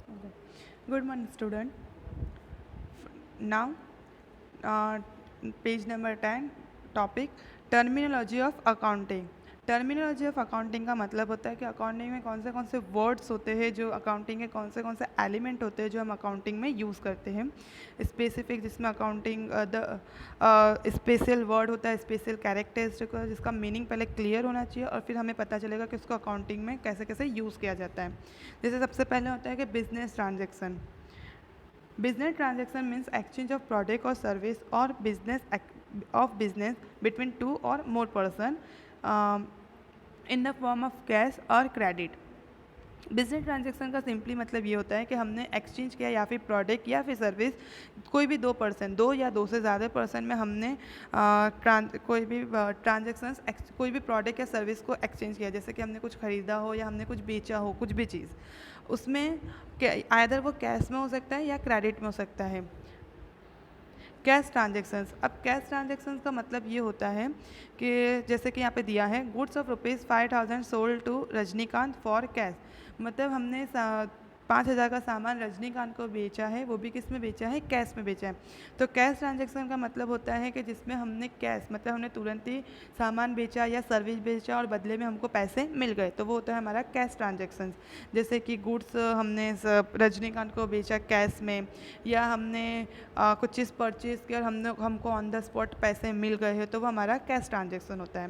Okay. Good morning, student. Now, page number 10, topic terminology of accounting. Terminology of accounting का मतलब होता है कि अकाउंटिंग में कौन से वर्ड्स होते हैं, जो अकाउंटिंग के कौन से एलिमेंट होते हैं जो हम अकाउंटिंग में यूज़ करते हैं। स्पेसिफिक, जिसमें अकाउंटिंग द स्पेशल वर्ड होता है, स्पेशल कैरेक्टरिस्टिक, जिसका मीनिंग पहले क्लियर होना चाहिए और फिर हमें पता चलेगा कि उसको अकाउंटिंग में कैसे कैसे यूज़ किया जाता है। जैसे सबसे पहले होता है कि business transaction. Business transaction means exchange of product or service or business between two or more person um, in the form of cash or credit. Business transaction का सिंपली मतलब ये होता है कि हमने एक्सचेंज किया या फिर प्रोडक्ट या फिर सर्विस, कोई भी दो या दो से ज़्यादा पर्सन में हमने कोई भी ट्रांजेक्शन्स, कोई भी प्रोडक्ट या सर्विस को एक्सचेंज किया, जैसे कि हमने कुछ ख़रीदा हो या हमने कुछ बेचा हो, कुछ भी चीज़, उसमें आइदर वो कैश में हो सकता है या क्रेडिट में हो सकता है। Cash transactions. अब कैश ट्रांजेक्शन्स का मतलब ये होता है कि जैसे कि यहाँ पे दिया है, goods of ₹5,000 sold to Rajinikanth for cash. मतलब हमने 5,000 का सामान रजनीकांत को बेचा है, वो भी किस में बेचा है, कैश में बेचा है। तो कैश ट्रांजेक्शन का मतलब होता है कि जिसमें हमने कैश मतलब हमने तुरंत ही सामान बेचा या सर्विस बेचा और बदले में हमको पैसे मिल गए, तो वो होता है हमारा कैश ट्रांजेक्शन। जैसे कि गुड्स हमने रजनीकांत को बेचा कैश में, या हमने कुछ चीज़ परचेज़ किया और हमको ऑन द स्पॉट पैसे मिल गए हैं, तो वो हमारा कैश ट्रांजेक्शन होता है।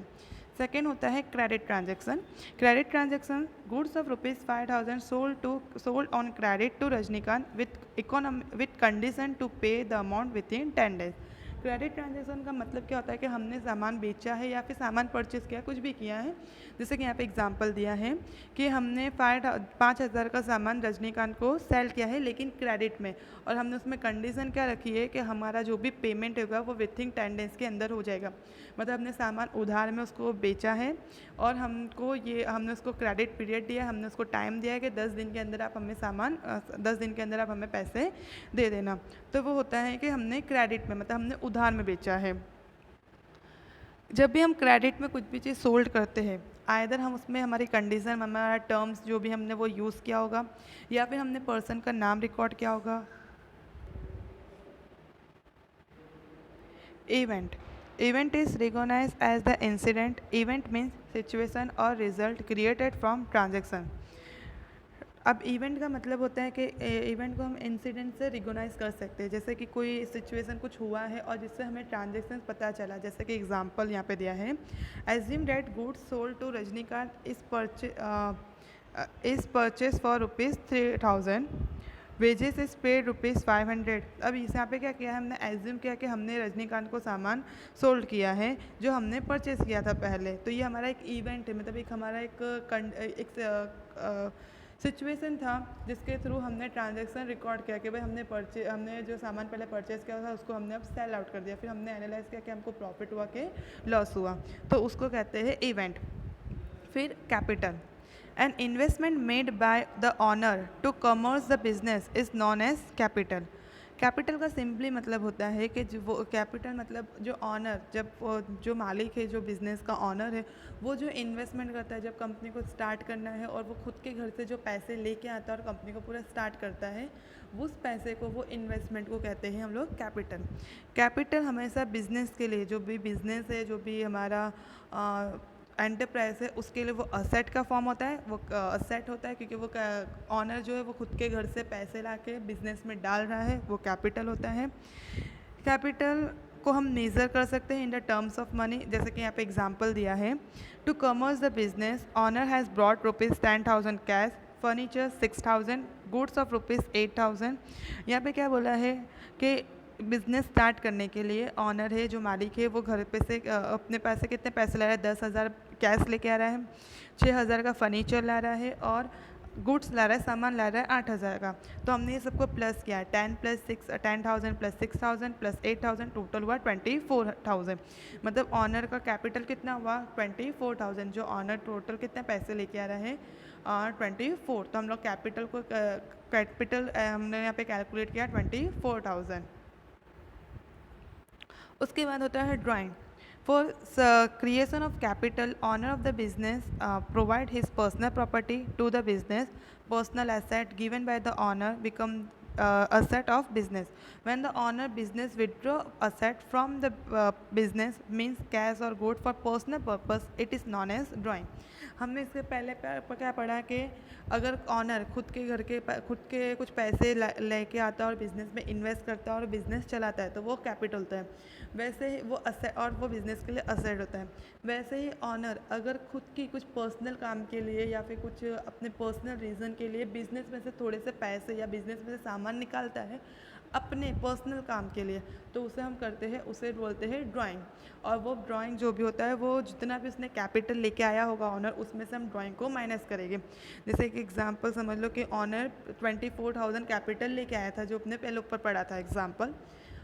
सेकेंड होता है credit transaction. Credit transaction, goods of ₹5,000 sold on credit to Rajinikanth with condition to pay the amount within 10 days। Credit transaction का मतलब क्या होता है कि हमने सामान बेचा है या फिर सामान परचेज किया, कुछ भी किया है। जैसे कि यहाँ पे एग्जांपल दिया है कि हमने 5,000 का सामान रजनीकांत को सेल किया है लेकिन क्रेडिट में, और हमने उसमें कंडीशन क्या रखी है कि हमारा जो भी पेमेंट होगा वो विथिन 10 days के अंदर हो जाएगा। मतलब हमने सामान उधार में उसको बेचा है और हमने उसको क्रेडिट पीरियड दिया, हमने उसको टाइम दिया है कि 10 दिन के अंदर आप हमें 10 दिन के अंदर आप हमें पैसे दे देना। तो वो होता है कि हमने क्रेडिट में, मतलब हमने उधार में बेचा है। जब भी हम क्रेडिट में कुछ भी चीज़ सोल्ड करते हैं, आइदर हम उसमें हमारी कंडीशन, हमारा टर्म्स जो भी हमने वो यूज़ किया होगा, या फिर हमने पर्सन का नाम रिकॉर्ड किया होगा। Event. Event is recognized as the incident. Event means situation or result created from transaction. अब इवेंट का मतलब होता है कि इवेंट को हम इंसिडेंट से रिकॉग्नाइज कर सकते हैं, जैसे कि कोई सिचुएशन कुछ हुआ है और जिससे हमें ट्रांजेक्शन पता चला। जैसे कि एग्जांपल यहाँ पे दिया है, assume that goods sold to Rajinikanth is purchase for ₹3,000, wages is paid ₹500। अब इस यहाँ पे क्या किया है, हमने एज्यूम किया कि हमने रजनीकांत को सामान सोल्ड किया है जो हमने परचेज किया था पहले, तो ये हमारा एक इवेंट है, मतलब एक हमारा एक सिचुएशन था जिसके थ्रू हमने ट्रांजैक्शन रिकॉर्ड किया कि भाई हमने जो सामान पहले परचेज किया था उसको हमने अब सेल आउट कर दिया, फिर हमने एनालाइज किया कि हमको प्रॉफिट हुआ कि लॉस हुआ, तो उसको कहते हैं इवेंट। फिर capital. An investment made by the owner to commerce the business is known as capital. Capital का सिंपली मतलब होता है कि जो वो कैपिटल मतलब जो ऑनर, जो मालिक है, जो बिज़नेस का ऑनर है, वो जो इन्वेस्टमेंट करता है, जब कंपनी को स्टार्ट करना है और वो खुद के घर से जो पैसे लेके आता है और कंपनी को पूरा स्टार्ट करता है, उस पैसे को, वो इन्वेस्टमेंट को कहते हैं हम लोग कैपिटल। कैपिटल हमेशा बिजनेस के लिए, जो भी बिजनेस है, जो भी हमारा एंटरप्राइज है, उसके लिए वो असेट का फॉर्म होता है, वो असेट होता है क्योंकि वो ऑनर जो है वो खुद के घर से पैसे ला के बिजनेस में डाल रहा है, वो कैपिटल होता है। कैपिटल को हम मेज़र कर सकते हैं in the terms of money, जैसे कि यहाँ पे एग्जांपल दिया है, to commerce the business owner has brought ₹10,000 cash, furniture 6,000, goods of ₹8,000। यहाँ पे क्या बोला है कि बिज़नेस स्टार्ट करने के लिए ऑनर है, जो मालिक है, वो घर पे से अपने पैसे, कितने पैसे ला रहा है, 10,000 कैश लेके आ रहा है, 6,000 का फर्नीचर ला रहा है और गुड्स ला रहा है, सामान ला रहा है 8,000 का। तो हमने ये सबको प्लस किया, 10,000 प्लस 6,000 प्लस 8,000, टोटल हुआ 24,000। मतलब ऑनर का कैपिटल कितना हुआ, 24,000। जो ऑनर टोटल कितने पैसे लेके आ रहा है, 24। तो हम लोग कैपिटल हमने यहाँ पे कैलकुलेट किया 24,000। उसके बाद होता है drawing. For creation of capital, owner of the business provide his personal property to the business. Personal asset given by the owner become asset of business. When the owner business withdraw asset from the business means cash or good for personal purpose, it is known as drawing. हमने इससे पहले क्या पढ़ा कि अगर honour खुद के घर के खुद के कुछ पैसे लेके आता है और बिज़नेस में इन्वेस्ट करता है और बिज़नेस चलाता है तो वो कैपिटल होता है। वैसे ही वो असेट और वो बिज़नेस के लिए असेट होता है। वैसे ही ऑनर अगर खुद की कुछ पर्सनल काम के लिए या फिर कुछ अपने पर्सनल रीज़न के लिए बिज़नेस में से थोड़े से पैसे या बिज़नेस में से सामान निकालता है अपने पर्सनल काम के लिए तो उसे हम करते हैं, उसे बोलते हैं ड्राइंग। और वो ड्राइंग जो भी होता है वो जितना भी उसने कैपिटल लेके आया होगा ऑनर उसमें से हम ड्राइंग को माइनस करेंगे। जैसे एक एग्जांपल समझ लो कि ऑनर 24,000 कैपिटल लेके आया था जो अपने पहले ऊपर पढ़ा था एग्जांपल।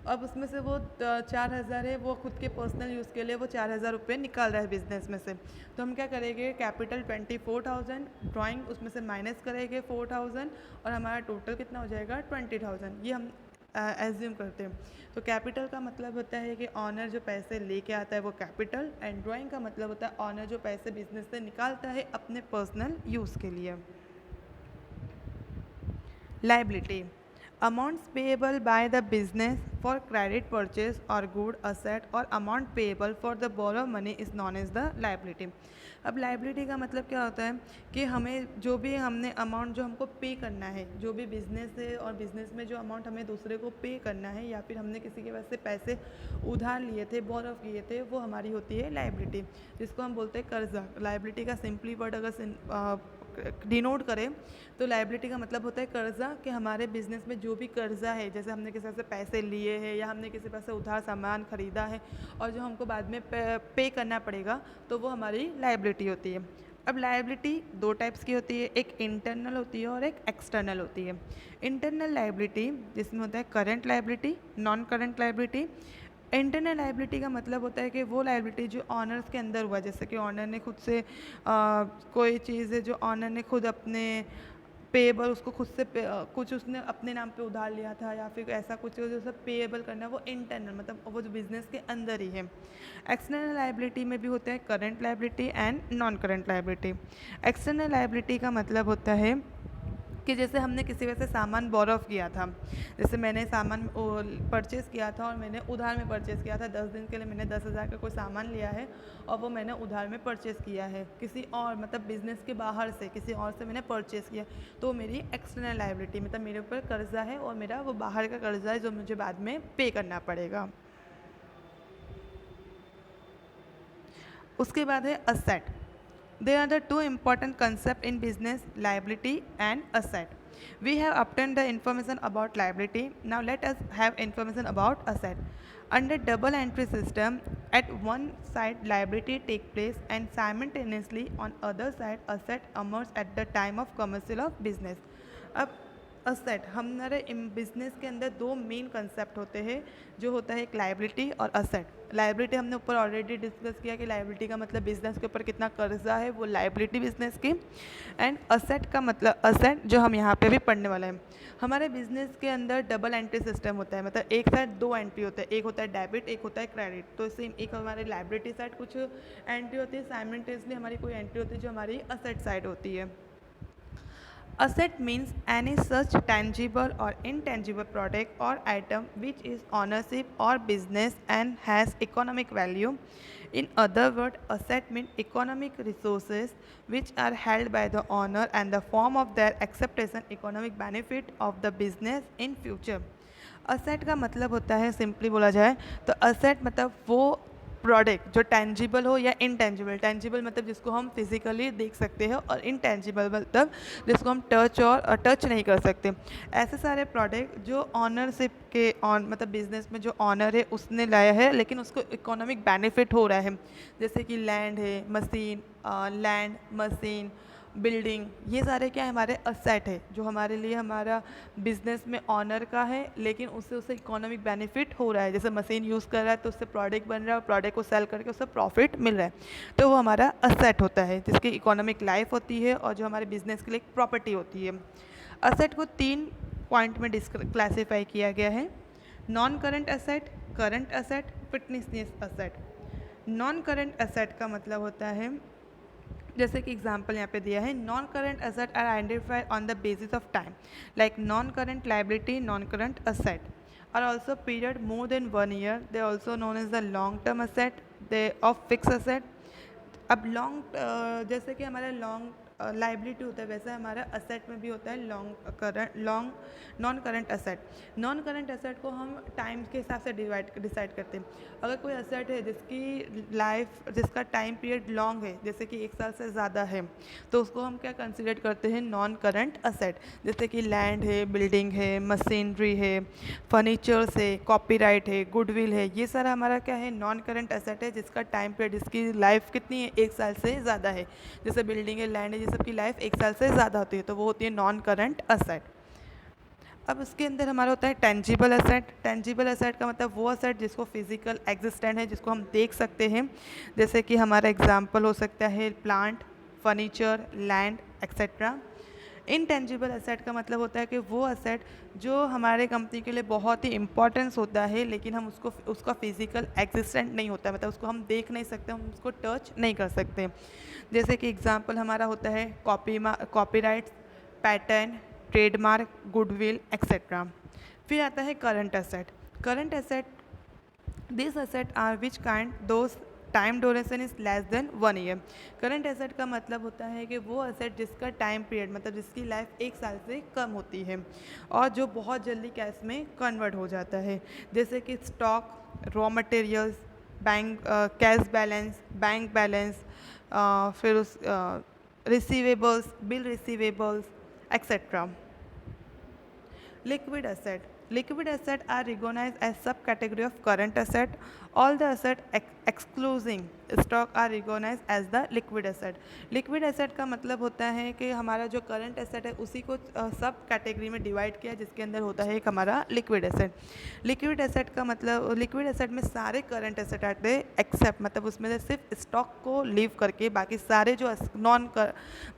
अब उसमें से वो 4,000 है वो खुद के पर्सनल यूज़ के लिए वो 4,000 रुपये निकाल रहा है बिज़नेस में से। तो हम क्या करेंगे कैपिटल 24,000 ड्राइंग उसमें से माइनस करेंगे 4,000 और हमारा टोटल कितना हो जाएगा 20,000। ये हम एज्यूम करते हैं। तो कैपिटल का मतलब होता है कि ऑनर जो पैसे लेके आता है वो कैपिटल एंड ड्राइंग का मतलब होता है ऑनर जो पैसे बिजनेस से निकालता है अपने पर्सनल यूज़ के लिए। Liability amounts payable by the business for credit purchase or good asset or amount payable for the borrow money is known as the liability। अब लाइबिलिटी का मतलब क्या होता है कि हमें जो भी हमने अमाउंट जो हमको पे करना है जो भी बिज़नेस है और बिज़नेस में जो अमाउंट हमें दूसरे को पे करना है या फिर हमने किसी के पास से पैसे उधार लिए थे बोरो किए थे वो हमारी होती है लाइबिलिटी जिसको हम बोलते हैं कर्जा। लाइबिलिटी का सिंपली वर्ड अगर डिनोट करें तो लाइबिलिटी का मतलब होता है कर्जा कि हमारे बिजनेस में जो भी कर्जा है जैसे हमने किसी से पैसे लिए हैं या हमने किसी पास से उधार सामान खरीदा है और जो हमको बाद में पे करना पड़ेगा तो वो हमारी लाइबिलिटी होती है। अब लाइबिलिटी दो टाइप्स की होती है, एक इंटरनल होती है और एक एक्सटर्नल होती है। इंटरनल लाइबिलिटी जिसमें होता है current liability, non current liability. Internal liability का मतलब होता है कि वो लाइबिलिटी जो ऑनर्स के अंदर हुआ जैसे कि ऑनर ने खुद से कोई चीज़ है जो ऑनर ने खुद अपने पेएबल उसको खुद से कुछ उसने अपने नाम पे उधार लिया था या फिर ऐसा कुछ जो सब पेएबल करना है वो इंटरनल मतलब वो जो बिज़नेस के अंदर ही है। एक्सटर्नल लाइबिलिटी में भी होता है current liability and non current liability. External liability का मतलब होता है कि जैसे हमने किसी वजह से सामान बोरो किया था, जैसे मैंने सामान परचेज़ किया था और मैंने उधार में परचेज़ किया था 10 दिन के लिए मैंने 10,000 का कोई सामान लिया है और वो मैंने उधार में परचेज़ किया है किसी और मतलब बिज़नेस के बाहर से किसी और से मैंने परचेज़ किया तो मेरी एक्सटर्नल लाइबिलिटी मतलब मेरे ऊपर कर्जा है और मेरा वो बाहर का कर्जा है जो मुझे बाद में पे करना पड़ेगा। उसके बाद है asset. There are the two important concepts in business, liability and asset. We have obtained the information about liability. Now let us have information about asset. Under double entry system, at one side liability take place and simultaneously on other side asset emerge at the time of commercial of business. अब asset हमारे business के अंदर दो main concept होते हैं जो होता है एक लाइबिलिटी और असेट। लाइबिलिटी हमने ऊपर ऑलरेडी डिस्कस किया कि लाइबिलिटी का मतलब बिजनेस के ऊपर कितना कर्जा है वो लाइबिलिटी बिजनेस की। एंड असेट का मतलब असेट जो हम यहाँ पे भी पढ़ने वाले हैं। हमारे बिजनेस के अंदर डबल एंट्री सिस्टम होता है मतलब एक साइड दो एंट्री होता है, एक होता है डेबिट एक होता है क्रेडिट। तो सेम एक हमारे लाइबिलिटी साइड कुछ एंट्री होती है, साइमल्टेनियसली हमारी कोई एंट्री होती है जो हमारी असेट साइड होती है। Asset means any such tangible or intangible product or item which is ownership or business and has economic value. In other words, asset means economic resources which are held by the owner and the form of their acceptation economic benefit of the business in future. Asset का मतलब होता है simply बोला जाए तो asset मतलब वो product जो टेंजिबल हो या इनटेंजिबल। टेंजिबल मतलब जिसको हम फिजिकली देख सकते हैं और इनटेंजिबल मतलब जिसको हम टच नहीं कर सकते। ऐसे सारे प्रोडक्ट जो ऑनरशिप के मतलब बिजनेस में जो ऑनर है उसने लाया है लेकिन उसको इकोनॉमिक बेनिफिट हो रहा है जैसे कि लैंड है, मशीन, बिल्डिंग, ये सारे क्या है हमारे असेट है जो हमारे लिए हमारा बिजनेस में ऑनर का है लेकिन उससे उसे इकोनॉमिक बेनिफिट हो रहा है। जैसे मशीन यूज़ कर रहा है तो उससे प्रोडक्ट बन रहा है और प्रोडक्ट को सेल करके उससे प्रॉफिट मिल रहा है तो वो हमारा असेट होता है जिसकी इकोनॉमिक लाइफ होती है और जो हमारे बिजनेस के लिए एक प्रॉपर्टी होती है। असेट को 3 पॉइंट में क्लासीफाई किया गया है, non current asset, current asset, फिटनेसनेस असेट। नॉन करेंट एसेट का मतलब होता है, जैसे कि एग्जांपल यहाँ पे दिया है, non current asset are identified on the basis of time, like non current liability, non current asset are also period more than 1 year, they also known as the long term asset they of fix asset. अब long, जैसे कि हमारा long liability होता है, वैसे हमारा asset में भी होता है long non current asset. Non current asset को हम टाइम के हिसाब से डिसाइड करते हैं। अगर कोई एसेट है जिसका टाइम पीरियड लॉन्ग है, जैसे कि 1 साल से ज़्यादा है, तो उसको हम क्या कंसिडर करते हैं, नॉन करंट एसेट। जैसे कि लैंड है, बिल्डिंग है, मशीनरी है, फर्नीचर्स है, कॉपीराइट है, गुडविल है, ये सारा हमारा क्या है, नॉन करंट एसेट है, जिसका टाइम पीरियड, जिसकी लाइफ कितनी है, 1 साल से ज़्यादा है। जैसे बिल्डिंग है, लैंड है, ये सब की लाइफ 1 साल से ज़्यादा होती है, तो वो होती है नॉन करंट एसेट। अब उसके अंदर हमारा होता है टेंजिबल एसेट। टेंजिबल एसेट का मतलब वो एसेट जिसको फिजिकल एग्जिस्टेंट है, जिसको हम देख सकते हैं। जैसे कि हमारा एग्जांपल हो सकता है plant, furniture, land etcetera. Intangible asset का मतलब होता है कि वो एसेट जो हमारे कंपनी के लिए बहुत ही इंपॉर्टेंस होता है, लेकिन हम उसका फिजिकल एग्जिस्टेंट नहीं होता, मतलब उसको हम देख नहीं सकते, हम उसको टच नहीं कर सकते। जैसे कि एग्जांपल हमारा होता है copyrights, pattern, trademark, goodwill etcetera. फिर आता है current asset. Current asset, this asset are which kind those time duration is less than 1 year। Current asset का मतलब होता है कि वो एसेट जिसका टाइम पीरियड, मतलब जिसकी लाइफ 1 साल से कम होती है और जो बहुत जल्दी कैश में कन्वर्ट हो जाता है। जैसे कि stock, raw materials, bank cash balance, bank balance, फिर उस receivables, bill receivables etcetera. Liquid asset. Liquid asset are recognized as subcategory of current asset. All the asset excluding stock are recognized as the liquid asset. Liquid asset का मतलब होता है कि हमारा जो current asset है उसी को सब कैटेगरी में डिवाइड किया, जिसके अंदर होता है एक हमारा liquid asset. Liquid asset का मतलब, liquid asset में सारे current asset आते हैं एक्सेप्ट, मतलब उसमें से सिर्फ स्टॉक को लीव करके बाकी सारे जो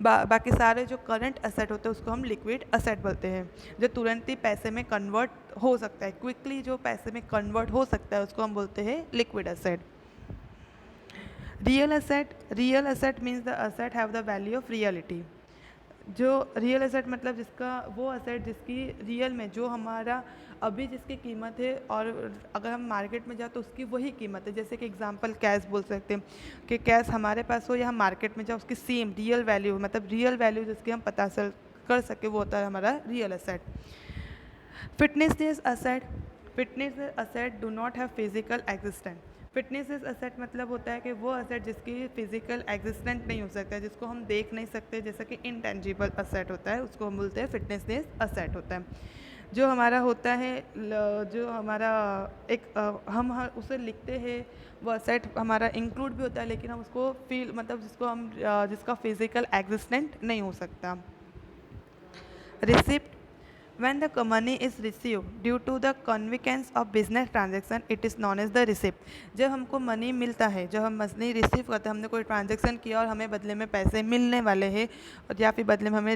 बाकी सारे जो करंट एसेट होते हैं उसको हम लिक्विड एसेट बोलते हैं। जो तुरंत ही पैसे में कन्वर्ट हो सकता है, क्विकली जो पैसे में कन्वर्ट हो सकता है, उसको हम बोलते हैं liquid asset. Real asset means the asset have the value of reality. जो रियल एसेट मतलब जिसका वो एसेट जिसकी रियल में जो हमारा अभी जिसकी कीमत है, और अगर हम मार्केट में जाए तो उसकी वही कीमत है। जैसे कि एग्जांपल कैश बोल सकते हैं कि कैश हमारे पास हो या हम मार्केट में जाए, उसकी सेम रियल वैल्यू, मतलब रियल वैल्यू जिसकी हम पता कर सके, वो होता है हमारा real asset. Fitness asset do not have physical existence. Fitness asset मतलब होता है कि वो एसेट जिसकी फिजिकल एग्जिस्टेंट नहीं हो सकता है, जिसको हम देख नहीं सकते, जैसे कि इनटेंजिबल एसेट होता है, उसको हम बोलते हैं फिटनेस एसेट होता है। जो हमारा होता है जो हमारा हम उसे लिखते हैं, वो एसेट हमारा इंक्लूड भी होता है, लेकिन हम उसको मतलब जिसका फिजिकल एग्जिस्टेंट नहीं हो सकता। Receipt, when the money is received due to the convenience of business transaction, it is known as the receipt। जब हमको मनी मिलता है, जब हम मनी रिसीव करते हैं, हमने कोई ट्रांजैक्शन किया और हमें बदले में पैसे मिलने वाले हैं, और या फिर बदले में हमें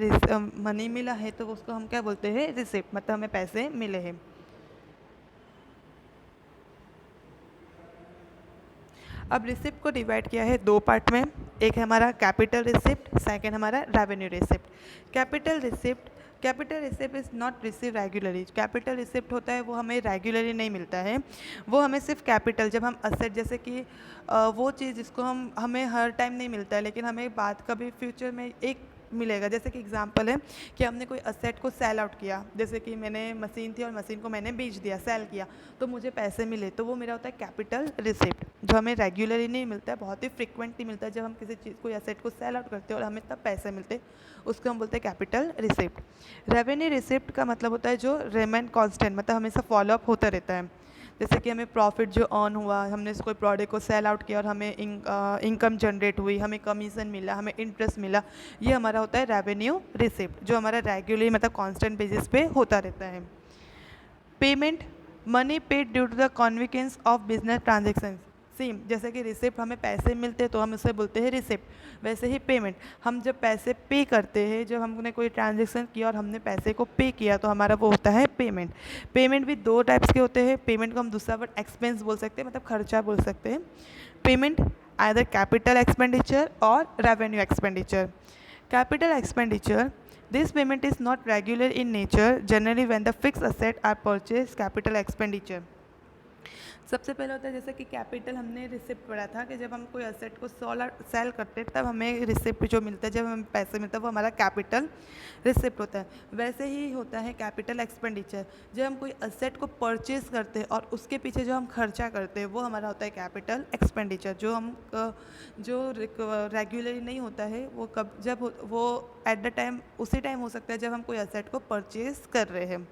मनी मिला है, तो उसको हम क्या बोलते हैं, रिसिप्ट, मतलब हमें पैसे मिले हैं। अब रिसिप्ट को डिवाइड किया है 2 पार्ट में। एक है हमारा कैपिटल रिसिप्ट, सेकेंड हमारा revenue receipt. Capital receipt is not receive regularly. Capital receipt होता है वो हमें रेगुलरली नहीं मिलता है, वो हमें सिर्फ कैपिटल, जब हम असेट, जैसे कि वो चीज़ जिसको हमें हर टाइम नहीं मिलता है, लेकिन हमें बाद कभी फ्यूचर में एक मिलेगा। जैसे कि एग्जांपल है कि हमने कोई असेट को सेल आउट किया, जैसे कि मैंने मशीन थी और मशीन को मैंने बेच दिया, सेल किया, तो मुझे पैसे मिले, तो वो मेरा होता है कैपिटल रिसिप्ट, जो हमें रेगुलरली नहीं मिलता है, बहुत ही फ्रिक्वेंटली मिलता है। जब हम किसी चीज़ कोई असेट को सेल आउट करते हैं और हमें तब पैसे मिलते हैं, उसको हम बोलते हैं कैपिटल रिसिप्ट। रेवेन्यू रिसिप्ट का मतलब होता है जो रिमेन कॉन्स्टेंट, मतलब हमेशा फॉलोअप होता रहता है। जैसे कि हमें प्रॉफिट जो अर्न हुआ, हमने कोई प्रोडक्ट को सेल आउट किया और हमें इनकम जनरेट हुई, हमें कमीशन मिला, हमें इंटरेस्ट मिला, ये हमारा होता है रेवेन्यू रिसिप्ट, जो हमारा रेगुलरली मतलब कांस्टेंट बेसिस पे होता रहता है। Payment, money paid due to the convenience of business transaction. Same जैसे कि रिसिप्ट, हमें पैसे मिलते हैं तो हम उसे बोलते हैं रिसिप्ट, वैसे ही पेमेंट, हम जब पैसे पे करते हैं, जब हमने कोई ट्रांजेक्शन किया और हमने पैसे को पे किया, तो हमारा वो होता है पेमेंट। पेमेंट भी 2 टाइप्स के होते हैं। पेमेंट को हम दूसरा वर्ड एक्सपेंस बोल सकते हैं, मतलब खर्चा बोल सकते हैं। payment, either capital expenditure or revenue expenditure. Capital expenditure, this payment is not regular in nature. Generally when the fixed asset are purchased, capital expenditure. सबसे पहले होता है जैसे कि कैपिटल, हमने रिसिप्ट पढ़ा था कि जब हम कोई असेट को सेल करते हैं तब हमें रिसिप्ट जो मिलता है, जब हमें पैसे मिलता है वो हमारा कैपिटल रिसिप्ट होता है। वैसे ही होता है कैपिटल एक्सपेंडिचर, जब हम कोई असेट को परचेज करते हैं और उसके पीछे जो हम खर्चा करते हैं वो हमारा होता है कैपिटल एक्सपेंडिचर। जो हम जो रेगुलरली नहीं होता है वो वो एट द टाइम उसी टाइम हो सकता है जब हम कोई असेट को परचेज कर रहे हैं।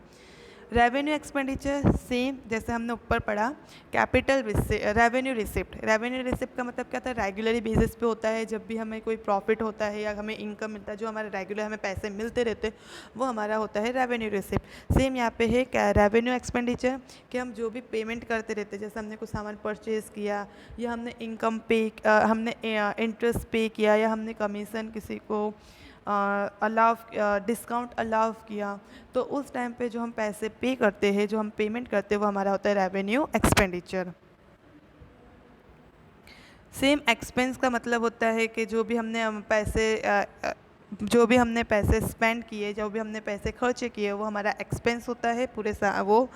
रेवेन्यू एक्सपेंडिचर सेम जैसे हमने ऊपर पढ़ा, capital revenue receipt. Revenue receipt का मतलब क्या था, रेगुलरी बेसिस पे होता है। जब भी हमें कोई प्रॉफिट होता है या हमें इनकम मिलता है, जो हमारे रेगुलर हमें पैसे मिलते रहते वो हमारा होता है रेवेन्यू रिसिप्ट। सेम यहाँ पे है रेवेन्यू एक्सपेंडिचर कि हम जो भी पेमेंट करते रहते हैं, जैसे हमने कुछ सामान परचेज़ किया या हमने इनकम हमने इंटरेस्ट पे किया या हमने कमीशन किसी को अलाव डिस्काउंट अलाव किया, तो उस टाइम पे जो हम पैसे पे करते हैं, जो हम पेमेंट करते हैं वो हमारा होता है रेवेन्यू एक्सपेंडिचर। सेम एक्सपेंस का मतलब होता है कि जो भी हमने पैसे स्पेंड किए, जो भी हमने पैसे खर्चे किए वो हमारा एक्सपेंस होता है पूरे वो,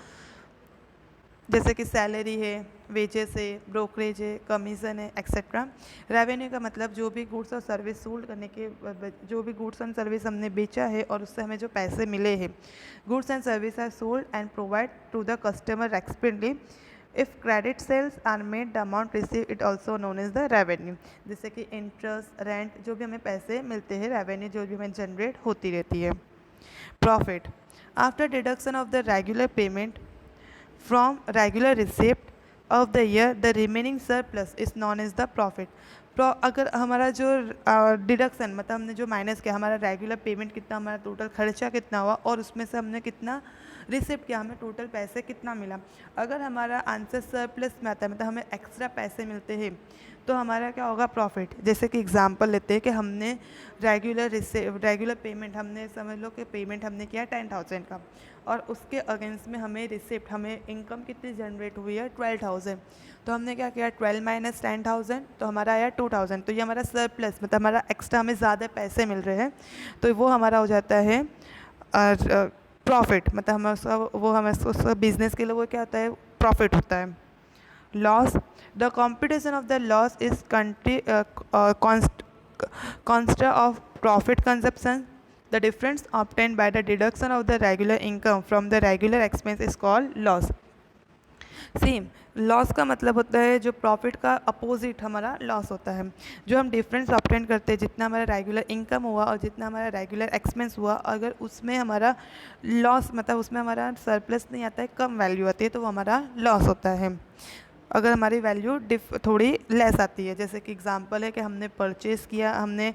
जैसे कि सैलरी है, वेजेस है, ब्रोकरेज है, कमीशन है, एक्सेट्रा। रेवेन्यू का मतलब जो भी गुड्स और सर्विस सोल्ड करने के, जो भी गुड्स एंड सर्विस हमने बेचा है और उससे हमें जो पैसे मिले हैं। Goods and service are sold and provide to the customer एक्सपेंडली। If credit sales are made, the amount receive it also known as the revenue. जैसे कि इंटरेस्ट, रेंट, जो भी हमें पैसे मिलते हैं, रेवेन्यू जो भी हमें जनरेट होती रहती है। Profit, after deduction of the regular payment from regular receipt of the year, the remaining surplus is known as the profit. अगर हमारा जो डिडक्शन मतलब हमने जो माइनस किया, हमारा रेगुलर पेमेंट कितना, हमारा टोटल खर्चा कितना हुआ और उसमें से हमने कितना रिसिप्ट किया, हमें टोटल पैसे कितना मिला, अगर हमारा आंसर सरप्लस में आता है मतलब हमें एक्स्ट्रा पैसे मिलते हैं, तो हमारा क्या होगा, प्रॉफिट। जैसे कि एग्जांपल लेते हैं कि हमने रेगुलर पेमेंट, हमने समझ लो कि पेमेंट हमने किया 10,000 का और उसके अगेंस्ट में हमें रिसिप्ट, हमें इनकम कितनी जनरेट हुई है 12,000, तो हमने क्या किया 12 माइनस 10,000, तो हमारा आया 2,000। तो ये हमारा सरप्लस मतलब हमारा एक्स्ट्रा हमें ज़्यादा पैसे मिल रहे हैं, तो वो हमारा हो जाता है प्रॉफिट। मतलब हमें उसका बिजनेस के लिए वो क्या होता है, प्रॉफिट होता है। Loss, the competition of the loss is consist of profit consumption. The difference obtained by the deduction of the regular income from the regular expense is called loss. Same loss का मतलब होता है जो profit का opposite हमारा loss होता है, जो हम डिफरेंस ऑब्टेन करते हैं, जितना हमारा रेगुलर इनकम हुआ और जितना हमारा रेगुलर एक्सपेंस हुआ, अगर उसमें हमारा लॉस मतलब उसमें हमारा सरप्लस नहीं आता है, कम वैल्यू आती है, तो वो हमारा लॉस होता है। अगर हमारी वैल्यू थोड़ी लेस आती है, जैसे कि एग्जांपल है कि हमने परचेज़ किया, हमने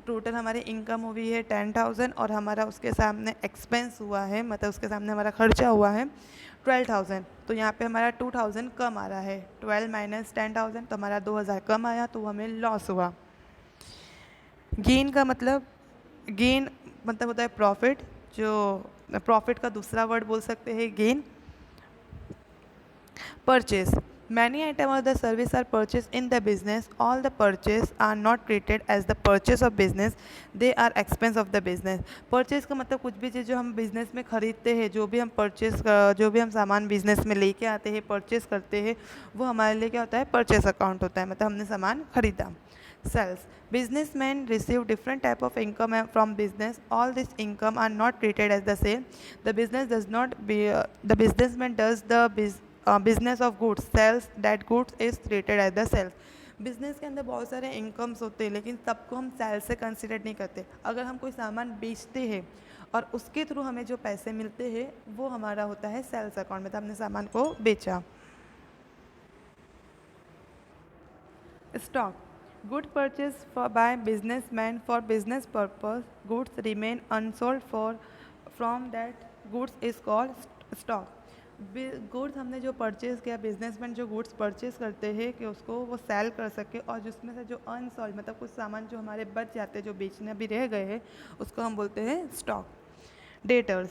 टोटल हमारी इनकम हुई है 10,000 और हमारा उसके सामने एक्सपेंस हुआ है, मतलब उसके सामने हमारा खर्चा हुआ है 12,000, तो यहाँ पे हमारा 2,000 कम आ रहा है। 12 माइनस 10,000 तो हमारा 2,000 कम आया, तो हमें लॉस हुआ। गेन का मतलब, गेन मतलब होता है प्रॉफिट, जो प्रॉफिट का दूसरा वर्ड बोल सकते हैं gain. Purchase, many items of the service are purchased in the business. All the purchase are not treated as the purchase of business, they are expense of the business. Purchase का मतलब कुछ भी चीज़ जो हम business में खरीदते हैं, जो भी हम सामान बिजनेस में लेके आते हैं, परचेस करते हैं, वो हमारे लिए क्या होता है, परचेस अकाउंट होता है, मतलब हमने सामान खरीदा। Sales, businessmen receive different type of income from business. All this income are not treated as the sale. The businessman does the business of goods, sells that goods is treated as the sales. Business के अंदर बहुत सारे incomes होते हैं, लेकिन सबको हम cell से कंसिडर नहीं करते। अगर हम कोई सामान बेचते हैं और उसके थ्रू हमें जो पैसे मिलते हैं वो हमारा होता है सेल्स अकाउंट, मतलब हमने सामान को बेचा। Stock, good purchase by businessman for business purpose, goods remain unsold from that goods is called stock. Goods हमने जो परचेज़ किया, बिजनेसमैन जो गुड्स परचेज़ करते हैं कि उसको वो सेल कर सके, और जिसमें से जो अनसोल्ड मतलब कुछ सामान जो हमारे बच जाते हैं, जो बेचने भी रह गए हैं, उसको हम बोलते हैं stock. Debtors,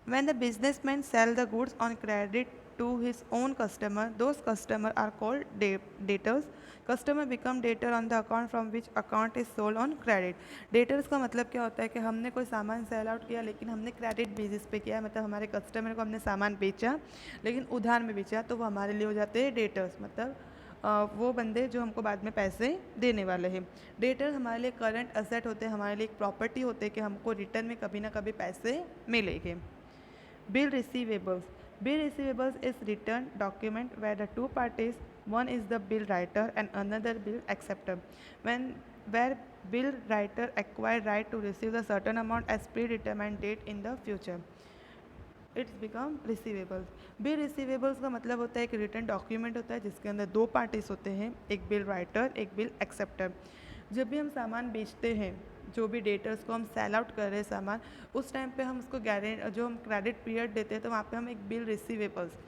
when the businessman sell the goods on credit to his own customer, those customers are called debtors. Customer become debtor on the account from which account is sold on credit. Debtors का मतलब क्या होता है कि हमने कोई सामान sell out किया लेकिन हमने क्रेडिट बेसिस पे किया, मतलब हमारे कस्टमर को हमने सामान बेचा लेकिन उधार में बेचा, तो वो हमारे लिए हो जाते हैं डेटर्स, मतलब वो बंदे जो हमको बाद में पैसे देने वाले हैं। डेटर हमारे लिए करंट असेट होते हैं, हमारे लिए एक प्रॉपर्टी होते हैं कि हमको रिटर्न में कभी ना कभी पैसे मिलेंगे। Bill receivables, bill receivables is written document where the two parties, one is the bill writer and another bill acceptor, when where bill writer acquire right to receive a certain amount as predetermined date in the future, it's become receivables. Bill receivables का मतलब होता है एक return document होता है जिसके अंदर दो पार्टीज होते हैं, एक बिल राइटर एक बिल एक्सेप्टर। जब भी हम सामान बेचते हैं, जो भी डेटर्स को हम सेल आउट कर रहे हैं सामान, उस टाइम पे हम उसको जो हम क्रेडिट पीरियड देते हैं तो वहाँ पे हम एक बिल रिसीवेबल्स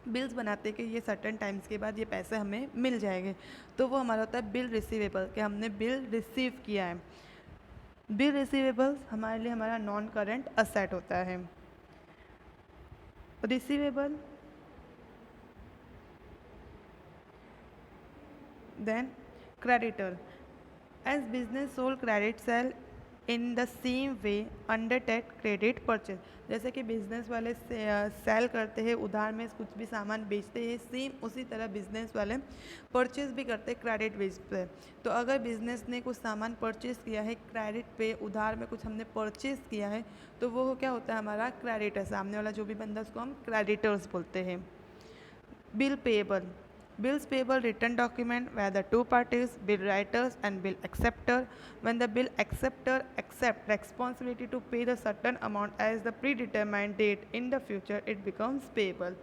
बिल्स बनाते हैं कि ये सर्टन टाइम्स के बाद ये पैसे हमें मिल जाएंगे, तो वो हमारा होता है बिल रिसीवेबल, कि हमने बिल रिसीव किया है। बिल रिसीवेबल्स हमारे लिए हमारा नॉन करंट असेट होता है। Receivable, then creditor, as business sold credit sell in the same way undertake credit purchase, जैसे कि बिजनेस वाले सेल करते हैं उधार में कुछ भी सामान बेचते हैं, सेम उसी तरह बिजनेस वाले परचेज भी करते हैं क्रेडिट बेस पे। तो अगर बिजनेस ने कुछ सामान परचेज किया है क्रेडिट पे, उधार में कुछ हमने परचेज किया है, तो वो क्या होता है हमारा क्रेडिटर, सामने वाला जो भी बंदा उसको हम क्रेडिटर्स बोलते हैं। Bill payable, bills payable written document where the two parties, bill writers and bill acceptor, when the bill acceptor accept responsibility to pay the certain amount as the predetermined date in the future, it becomes payable.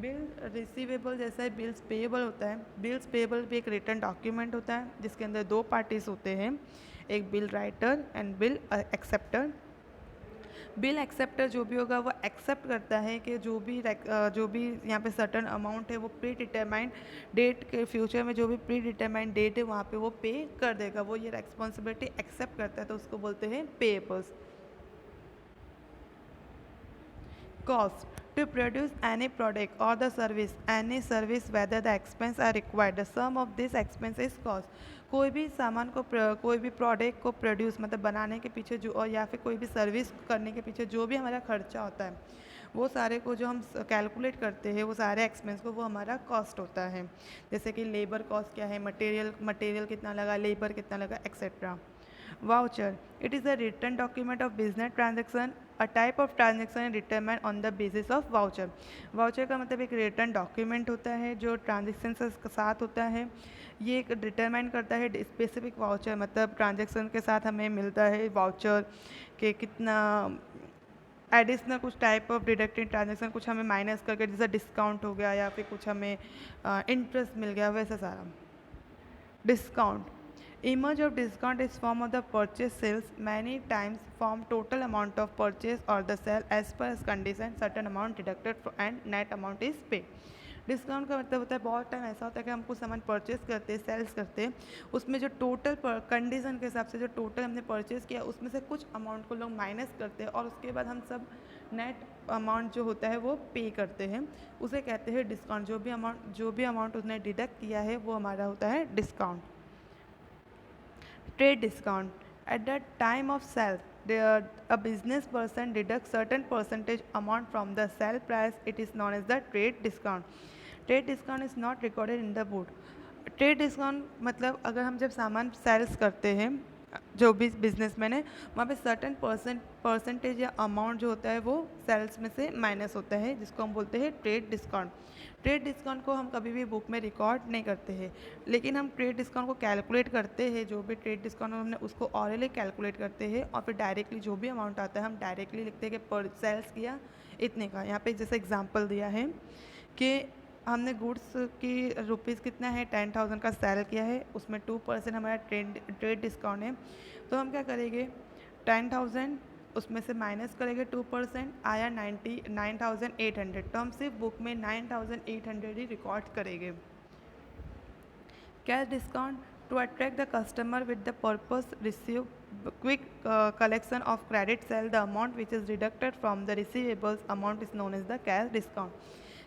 Bill receivable जैसा है bills payable होता है। Bills payable भी एक return document होता है जिसके अंदर दो पार्टीज होते हैं, एक bill writer and bill acceptor. Bill acceptor जो भी होगा वो एक्सेप्ट करता है कि जो भी यहाँ पे सर्टन अमाउंट है वो प्री डिटरमाइंड डेट के फ्यूचर में जो भी प्री डिटरमाइंड डेट है वहाँ पे वो पे कर देगा, वो ये रेस्पॉन्सिबिलिटी एक्सेप्ट करता है, तो उसको बोलते हैं payables. Cost, to produce any product or the any service whether the expense are required, the sum of this expense is cost। कोई भी सामान को कोई भी प्रोडक्ट को प्रोड्यूस मतलब बनाने के पीछे जो, और या फिर कोई भी सर्विस करने के पीछे जो भी हमारा खर्चा होता है, वो सारे को जो हम कैलकुलेट करते हैं वो सारे एक्सपेंस को, वो हमारा कॉस्ट होता है। जैसे कि लेबर कॉस्ट क्या है, मटेरियल कितना लगा, लेबर कितना लगा, etcetera. Voucher, it is a written document of business transaction, a type of transaction determined on the basis of voucher। Voucher का मतलब एक रिटर्न डॉक्यूमेंट होता है जो ट्रांजेक्शन के साथ होता है, ये एक डिटरमाइन करता है स्पेसिफिक वाउचर, मतलब ट्रांजेक्शन के साथ हमें मिलता है वाउचर के कितना एडिशनल कुछ टाइप ऑफ डिडक्टेड ट्रांजेक्शन, कुछ हमें माइनस करके जैसा डिस्काउंट हो गया या फिर कुछ हमें इंटरेस्ट मिल गया, वैसा सारा। Discount, image of discount is form of the purchase sales many times form total amount of purchase or the sale as per condition, certain amount deducted and net amount is paid। Discount का मतलब होता है बहुत time ऐसा होता है कि हम कुछ सामान परचेस करते हैं, सेल्स करते हैं, उसमें जो टोटल कंडीशन के हिसाब से जो टोटल हमने परचेस किया उसमें से कुछ अमाउंट को लोग माइनस करते हैं और उसके बाद हम सब नेट अमाउंट जो होता है वो पे करते हैं, उसे कहते हैं डिस्काउंट। जो भी अमाउंट उसने डिडक्ट किया है वो हमारा होता है discount. Trade discount, at the time of sale, a business person deducts certain percentage amount from the sale price, it is known as the trade discount। Trade discount is not recorded in the book। Trade discount मतलब अगर हम जब सामान sales करते हैं जो भी businessman है, वहाँ पे सर्टेन परसेंटेज या अमाउंट जो होता है वो सेल्स में से माइनस होता है, जिसको हम बोलते हैं ट्रेड डिस्काउंट। ट्रेड डिस्काउंट को हम कभी भी बुक में रिकॉर्ड नहीं करते हैं, लेकिन हम ट्रेड डिस्काउंट को कैलकुलेट करते हैं, जो भी ट्रेड डिस्काउंट हमने उसको ऑरली कैलकुलेट करते हैं और फिर डायरेक्टली जो भी अमाउंट आता है हम डायरेक्टली लिखते हैं कि पर सेल्स किया इतने का। यहाँ पे जैसे एग्जांपल दिया है कि हमने गुड्स की रुपीज़ कितना है 10,000 का सेल किया है, उसमें 2% हमारा ट्रेड डिस्काउंट है, तो हम क्या करेंगे 10,000 उसमें से माइनस करेंगे 2%, आया 9,800, तो हम सिर्फ बुक में 9,800 ही रिकॉर्ड करेंगे। Cash discount, to attract the customer with the purpose receive quick collection of credit sale, the amount which is deducted from the receivables amount is known as the cash discount।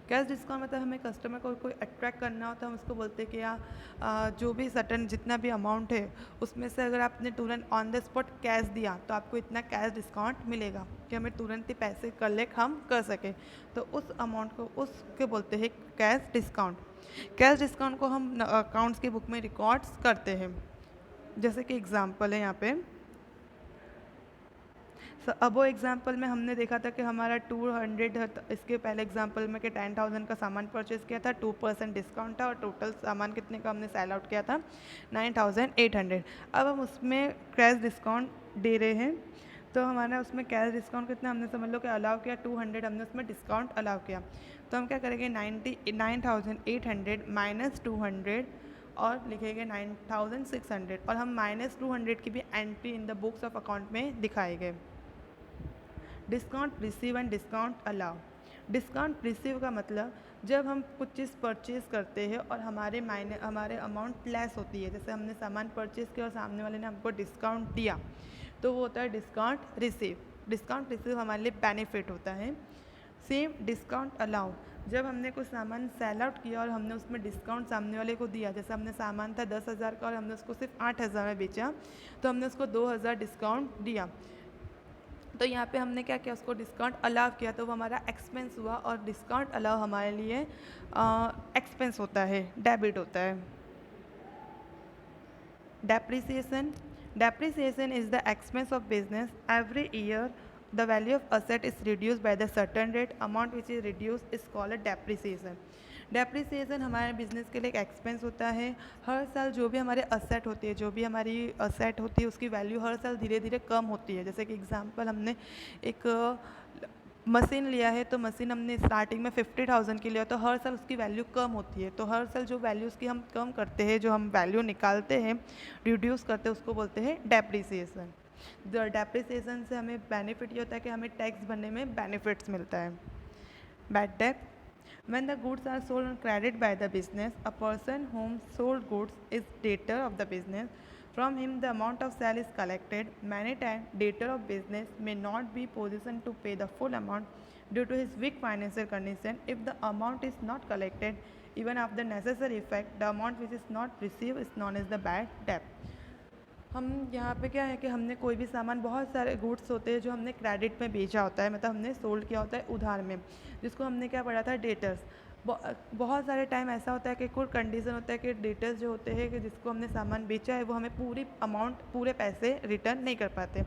Cash discount मतलब हमें customer को कोई attract करना होता है, हम उसको बोलते हैं कि यार जो भी सर्टन जितना भी अमाउंट है उसमें से अगर आपने तुरंत ऑन द स्पॉट कैश दिया तो आपको इतना कैश डिस्काउंट मिलेगा कि हमें तुरंत ही पैसे कलेक्ट हम कर सकें। तो उस अमाउंट को उसके बोलते हैं कैश डिस्काउंट। कैश डिस्काउंट को हम अकाउंट्स की बुक में रिकॉर्ड्स करते हैं। जैसे कि एग्जांपल है यहाँ पे, अब वो एग्जांपल में हमने देखा था कि हमारा 200 इसके पहले एग्जांपल में कि 10,000 का सामान परचेज किया था, 2% डिस्काउंट था और टोटल सामान कितने का हमने सेल आउट किया था 9,800। अब हम उसमें कैश डिस्काउंट दे रहे हैं, तो हमारा उसमें कैश डिस्काउंट कितना हमने समझ लो कि अलाउ किया 200, हमने उसमें डिस्काउंट अलाउ किया। तो हम क्या करेंगे 9,800 माइनस 200 और लिखेंगे 9,600 और हम -200 की भी entry in the books of account में दिखाएंगे। Discount receive and discount allow. Discount receive का मतलब जब हम कुछ चीज़ परचेज़ करते हैं और हमारे अमाउंट लेस होती है, जैसे हमने सामान परचेज़ किया और सामने वाले ने हमको डिस्काउंट दिया, तो वो होता है डिस्काउंट रिसीव। डिस्काउंट रिसीव हमारे लिए बेनिफिट होता है। सेम डिस्काउंट अलाउ, जब हमने कुछ सामान सेल आउट किया और हमने उसमें डिस्काउंट सामने वाले को दिया, जैसे हमने सामान था 10,000 का और हमने उसको सिर्फ 8,000 में बेचा, तो हमने उसको 2,000 डिस्काउंट दिया। तो यहाँ पे हमने क्या किया, उसको डिस्काउंट अलाउ किया, तो वो हमारा एक्सपेंस हुआ और डिस्काउंट अलाउ हमारे लिए एक्सपेंस होता है, डेबिट होता है। Depreciation, depreciation is the expense of business. Every year the value of asset is reduced by the certain rate. Amount which is reduced is called a depreciation. Depreciation हमारे business के लिए एक expense होता है। हर साल जो भी हमारे असेट होती है, जो भी हमारी असेट होती है उसकी वैल्यू हर साल धीरे धीरे कम होती है। जैसे कि एग्जांपल हमने एक मशीन लिया है, तो मशीन हमने स्टार्टिंग में 50,000 की लिया, तो हर साल उसकी वैल्यू कम होती है। तो हर साल जो वैल्यू उसकी हम कम करते हैं, जो हम वैल्यू निकालते हैं, रिड्यूस करते हैं, उसको बोलते हैं डेप्रिसिएशन। डेप्रिसिएशन से हमें बेनिफिट ये होता है कि हमें टैक्स भरने में बेनिफिट्स मिलता है। Bad debt, when the goods are sold on credit by the business, a person whom sold goods is debtor of the business. From him the amount of sale is collected. Many times debtor of business may not be positioned to pay the full amount due to his weak financial condition. If the amount is not collected even after necessary effect, the amount which is not received is known as the bad debt. हम यहाँ पे क्या है कि हमने कोई भी सामान, बहुत सारे गुड्स होते हैं जो हमने क्रेडिट में बेचा होता है, मतलब हमने सोल्ड किया होता है उधार में, जिसको हमने क्या पढ़ा था डेटर्स। बहुत सारे टाइम ऐसा होता है कि कोई कंडीशन होता है कि डेटर्स जो होते हैं कि जिसको हमने सामान बेचा है वो हमें पूरी अमाउंट, पूरे पैसे रिटर्न नहीं कर पाते।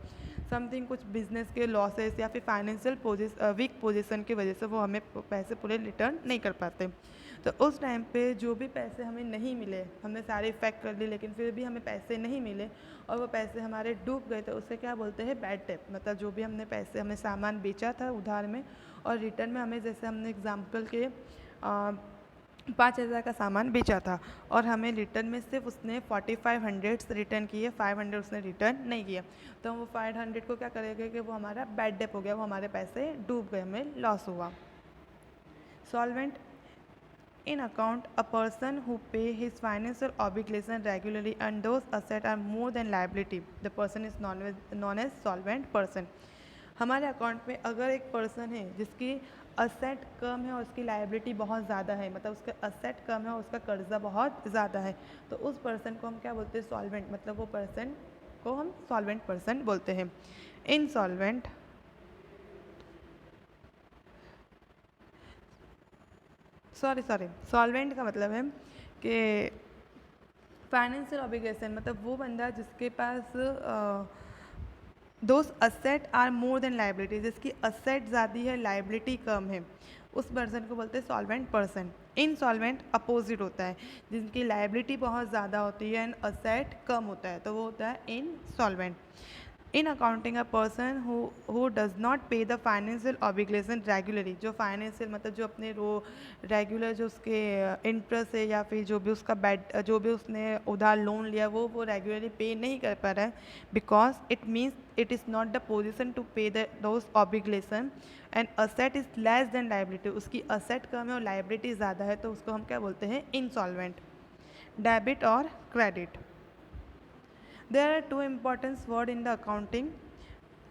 समथिंग कुछ बिजनेस के लॉसेस या फिर फाइनेंशियल वीक पोजीशन की वजह से वो हमें पैसे पूरे रिटर्न नहीं कर पाते। तो उस टाइम पे जो भी पैसे हमें नहीं मिले, हमने सारे इफेक्ट कर लिए लेकिन फिर भी हमें पैसे नहीं मिले और वो पैसे हमारे डूब गए, तो उससे क्या बोलते हैं बैड डेट। मतलब जो भी हमने पैसे, हमने सामान बेचा था उधार में और रिटर्न में हमें, जैसे हमने एग्जाम्पल के 5,000 का सामान बेचा था और हमें रिटर्न में सिर्फ उसने 4,500 रिटर्न किए, 500 उसने रिटर्न नहीं किया, तो हम वो 500 को क्या करेंगे कि वो हमारा बैड डेट हो गया, वो हमारे पैसे डूब गए, हमें लॉस हुआ। Solvent, in account, a person who pay his financial obligation regularly and those assets are more than liability, the person is known as solvent person. हमारे अकाउंट में अगर एक पर्सन है जिसकी असेट कम है और उसकी लाइबिलिटी बहुत ज़्यादा है, मतलब उसका असेट कम है और उसका कर्जा बहुत ज़्यादा है, तो उस पर्सन को हम क्या बोलते हैं, सॉल्वेंट। मतलब वो पर्सन को हम सॉल्वेंट पर्सन बोलते हैं। इनसॉल्वेंट, सॉल्वेंट का मतलब है कि फाइनेंशियल ऑब्लिगेशन, मतलब वो बंदा जिसके पास those asset are more than liability, जिसकी असेट ज़्यादा है, लाइबिलिटी कम है, उस पर्सन को बोलते हैं सॉल्वेंट पर्सन। इनसॉल्वेंट अपोजिट होता है, जिनकी लाइबिलिटी बहुत ज़्यादा होती है एंड असेट कम होता है, तो वो होता है insolvent. In accounting, a person who does not पे द फाइनेंशियल ऑब्लिगेशन रेगुलरली, जो फाइनेंशियल मतलब जो अपने रेगुलर जो उसके इंटरेस्ट है या फिर जो भी उसका जो भी उसने उधार लोन लिया वो रेगुलरली पे नहीं कर पा रहा है, because it means it is not the position to pay those obligation and asset is less than liability, उसकी असेट कम है और लाइबिलिटी ज़्यादा है, तो उसको हम क्या बोलते हैं, इनसॉल्वेंट। डेबिट और credit, there are two important words in the accounting.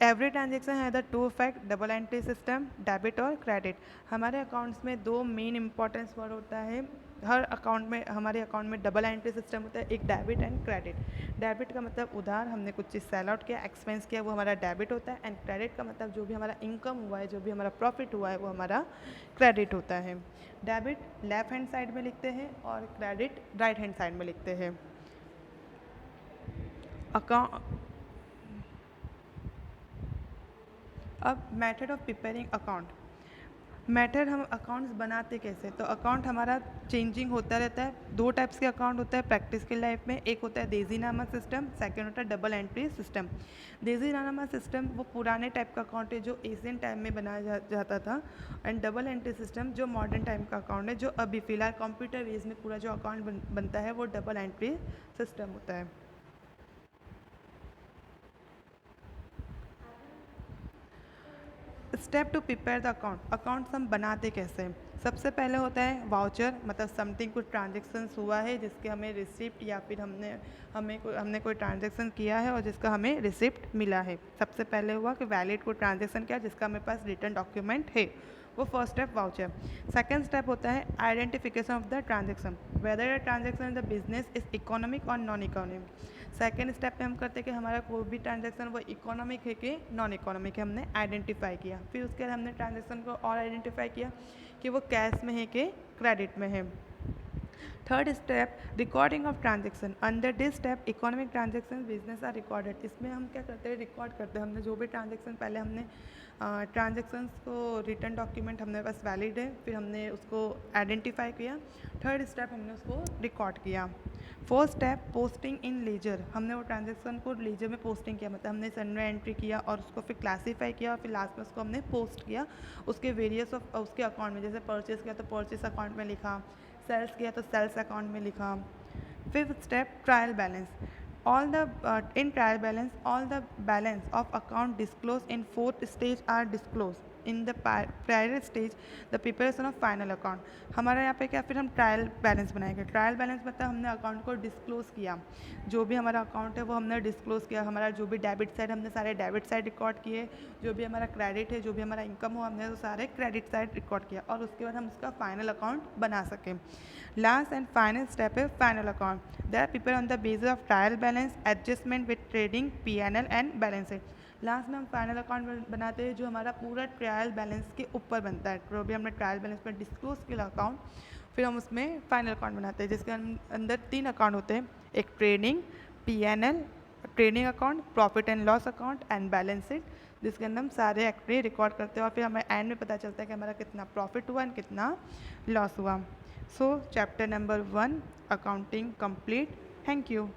Every transaction है the two effect double entry system, debit और क्रेडिट। हमारे अकाउंट्स में दो मेन इंपॉर्टेंस वर्ड होता है, हर अकाउंट में, हमारे अकाउंट में डबल एंट्री सिस्टम होता है, एक डेबिट एंड क्रेडिट। डेबिट का मतलब उधार, हमने कुछ चीज़ सेल आउट किया, एक्सपेंस किया, वो हमारा डेबिट होता है। एंड क्रेडिट का मतलब जो भी हमारा इनकम हुआ है, जो भी हमारा प्रॉफिट हुआ है, वो हमारा क्रेडिट होता है। डेबिट लेफ्ट हैंड साइड में लिखते हैं और क्रेडिट राइट हैंड साइड में लिखते हैं। अकाउंट अब method of preparing account, method हम अकाउंट्स बनाते कैसे, तो अकाउंट हमारा चेंजिंग होता रहता है। दो टाइप्स के अकाउंट होता है प्रैक्टिस की लाइफ में, एक होता है देजीनामा सिस्टम, सेकंड होता है डबल एंट्री सिस्टम। देजीनामा सिस्टम वो पुराने टाइप का अकाउंट है जो एशियन टाइम में बनाया जाता था, एंड डबल एंट्री सिस्टम जो मॉडर्न टाइम का अकाउंट है, जो अभी फिलहाल कंप्यूटर बेस में पूरा जो अकाउंट बनता है वो डबल एंट्री सिस्टम होता है। Step two prepare the account, accounts हम बनाते कैसे हैं। सबसे पहले होता है वाउचर, मतलब समथिंग कुछ ट्रांजेक्शन्स हुआ है जिसके हमें रिसिप्ट, या फिर हमने कोई ट्रांजेक्शन किया है और जिसका हमें रिसिप्ट मिला है। सबसे पहले हुआ कि वैलिड कोई ट्रांजेक्शन किया जिसका हमारे पास रिटर्न डॉक्यूमेंट है, वो first step voucher. Second step होता है identification of the transaction, whether the transaction in the business is economic और नॉन इकोनॉमिक। सेकंड स्टेप में हम करते हैं कि हमारा कोई भी ट्रांजेक्शन वो इकोनॉमिक है कि नॉन इकोनॉमिक है, हमने आइडेंटिफाई किया। फिर उसके बाद हमने ट्रांजेक्शन को और आइडेंटिफाई किया कि वो कैश में है कि क्रेडिट में है। Third step recording of transaction, under this step economic transaction business are recorded. इसमें हम क्या करते हैं, रिकॉर्ड करते हैं। हमने जो भी ट्रांजेक्शन, पहले हमने ट्रांजेक्शन्स को रिटर्न डॉक्यूमेंट हमारे पास वैलिड है, फिर हमने उसको आइडेंटिफाई किया। थर्ड स्टेप हमने उसको रिकॉर्ड किया। Fourth step posting in ledger, हमने वो ट्रांजेक्शन को लेजर में पोस्टिंग किया, मतलब हमने सन्डे एंट्री किया और उसको फिर क्लासीफाई किया और फिर लास्ट में उसको हमने पोस्ट किया उसके वेरियस ऑफ उसके अकाउंट में। जैसे परचेस किया तो परचेस अकाउंट में लिखा, सेल्स किया तो सेल्स अकाउंट में लिखा। Fifth step trial balance, in trial balance all the balance of account disclosed in fourth stage are disclosed in the prior stage the preparation of final account। हमारा यहाँ पे क्या, फिर हम ट्रायल बैलेंस बनाएंगे। Trial balance मतलब हमने account को डिस्क्लोज किया, जो भी हमारा अकाउंट है वो हमने डिस्क्लोज किया। हमारा जो भी डेबिट साइड, हमने सारे डेबिट साइड रिकॉर्ड किए, जो भी हमारा क्रेडिट है, जो भी हमारा इनकम हो, हमने तो सारे क्रेडिट साइड रिकॉर्ड किया, और उसके बाद हम उसका फाइनल अकाउंट बना सकें। लास्ट एंड फाइनल स्टेप है final account, they are prepare on the basis of trial balance adjustment with trading P&L and balance sheet. Last में हम फाइनल अकाउंट बनाते हैं जो हमारा पूरा ट्रायल बैलेंस के ऊपर बनता है। जो भी हमने ट्रायल बैलेंस में डिस्क्लोज किया अकाउंट, फिर हम उसमें फाइनल अकाउंट बनाते हैं जिसके अंदर 3 अकाउंट होते हैं, एक trading, P&L, trading account, profit and loss account and balance sheet, जिसके अंदर हम सारे एक्टिविटी रिकॉर्ड करते हैं और फिर हमें एंड में पता चलता है कि हमारा कितना प्रॉफिट हुआ एंड कितना लॉस हुआ। सो chapter number 1 accounting complete. Thank you.